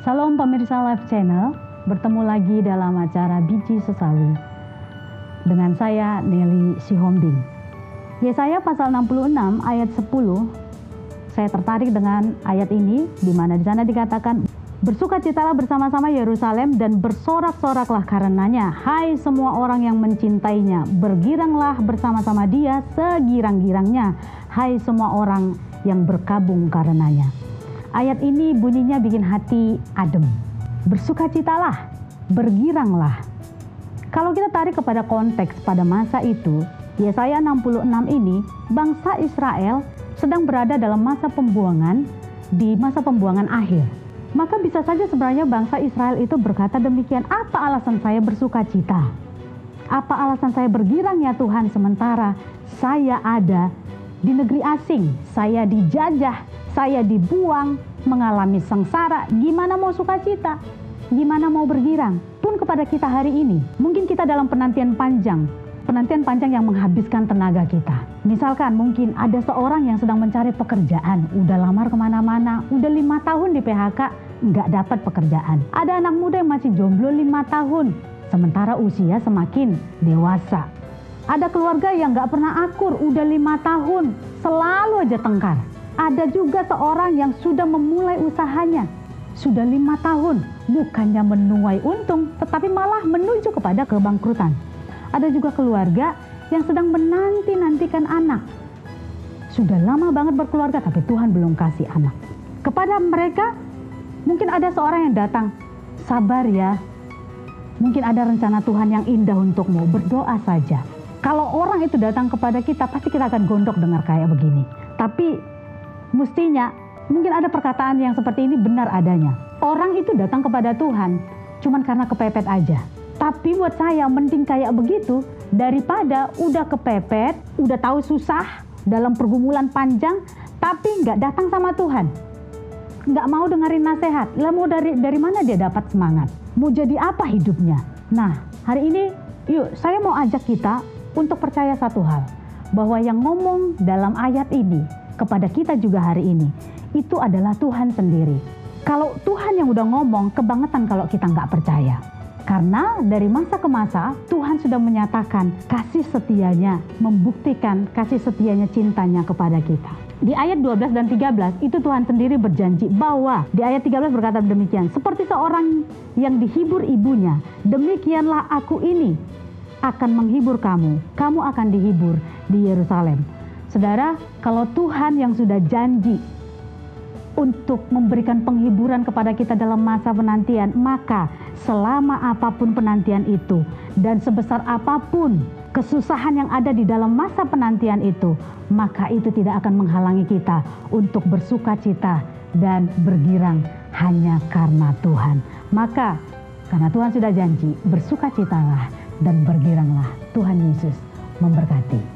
Salam pemirsa Live Channel, bertemu lagi dalam acara Biji Sesawi dengan saya Nelly Sihombing. Yesaya pasal 66 ayat 10, saya tertarik dengan ayat ini di mana di sana dikatakan, bersukacitalah bersama-sama Yerusalem dan bersorak-soraklah karenanya, hai semua orang yang mencintainya, bergiranglah bersama-sama dia segirang-girangnya, hai semua orang yang berkabung karenanya. Ayat ini bunyinya bikin hati adem. Bersukacitalah, bergiranglah. Kalau kita tarik kepada konteks pada masa itu, Yesaya 66 ini, bangsa Israel sedang berada dalam masa pembuangan, di masa pembuangan akhir. Maka bisa saja sebenarnya bangsa Israel itu berkata demikian, apa alasan saya bersukacita? Apa alasan saya bergirang ya Tuhan, sementara saya ada di negeri asing, saya dijajah, saya dibuang, mengalami sengsara, gimana mau sukacita? Gimana mau bergirang? Pun kepada kita hari ini, mungkin kita dalam penantian panjang yang menghabiskan tenaga kita. Misalkan mungkin ada seorang yang sedang mencari pekerjaan, udah lamar kemana-mana, udah 5 tahun di PHK, nggak dapat pekerjaan. Ada anak muda yang masih jomblo 5 tahun, sementara usia semakin dewasa. Ada keluarga yang nggak pernah akur, udah 5 tahun, selalu aja tengkar. Ada juga seorang yang sudah memulai usahanya, sudah 5 tahun, bukannya menuai untung, tetapi malah menuju kepada kebangkrutan. Ada juga keluarga yang sedang menanti-nantikan anak. Sudah lama banget berkeluarga, tapi Tuhan belum kasih anak. Kepada mereka, mungkin ada seorang yang datang, sabar ya, mungkin ada rencana Tuhan yang indah untukmu, berdoa saja. Kalau orang itu datang kepada kita, pasti kita akan gondok dengar kayak begini. Tapi mestinya, mungkin ada perkataan yang seperti ini benar adanya. Orang itu datang kepada Tuhan, cuman karena kepepet aja. Tapi buat saya mending kayak begitu, daripada udah kepepet, udah tahu susah dalam pergumulan panjang, tapi nggak datang sama Tuhan. Nggak mau dengerin nasihat. Lah mau dari mana dia dapat semangat? Mau jadi apa hidupnya? Nah, hari ini yuk saya mau ajak kita untuk percaya satu hal, bahwa yang ngomong dalam ayat ini kepada kita juga hari ini, itu adalah Tuhan sendiri. Kalau Tuhan yang udah ngomong, kebangetan kalau kita nggak percaya. Karena dari masa ke masa, Tuhan sudah menyatakan kasih setianya, membuktikan kasih setianya, cintanya kepada kita. Di ayat 12 dan 13, itu Tuhan sendiri berjanji bahwa, di ayat 13 berkata demikian, seperti seorang yang dihibur ibunya, demikianlah aku ini akan menghibur kamu, kamu akan dihibur di Yerusalem. Saudara, kalau Tuhan yang sudah janji untuk memberikan penghiburan kepada kita dalam masa penantian, maka selama apapun penantian itu dan sebesar apapun kesusahan yang ada di dalam masa penantian itu, maka itu tidak akan menghalangi kita untuk bersukacita dan bergirang hanya karena Tuhan. Maka karena Tuhan sudah janji, bersukacitalah dan bergiranglah. Tuhan Yesus memberkati.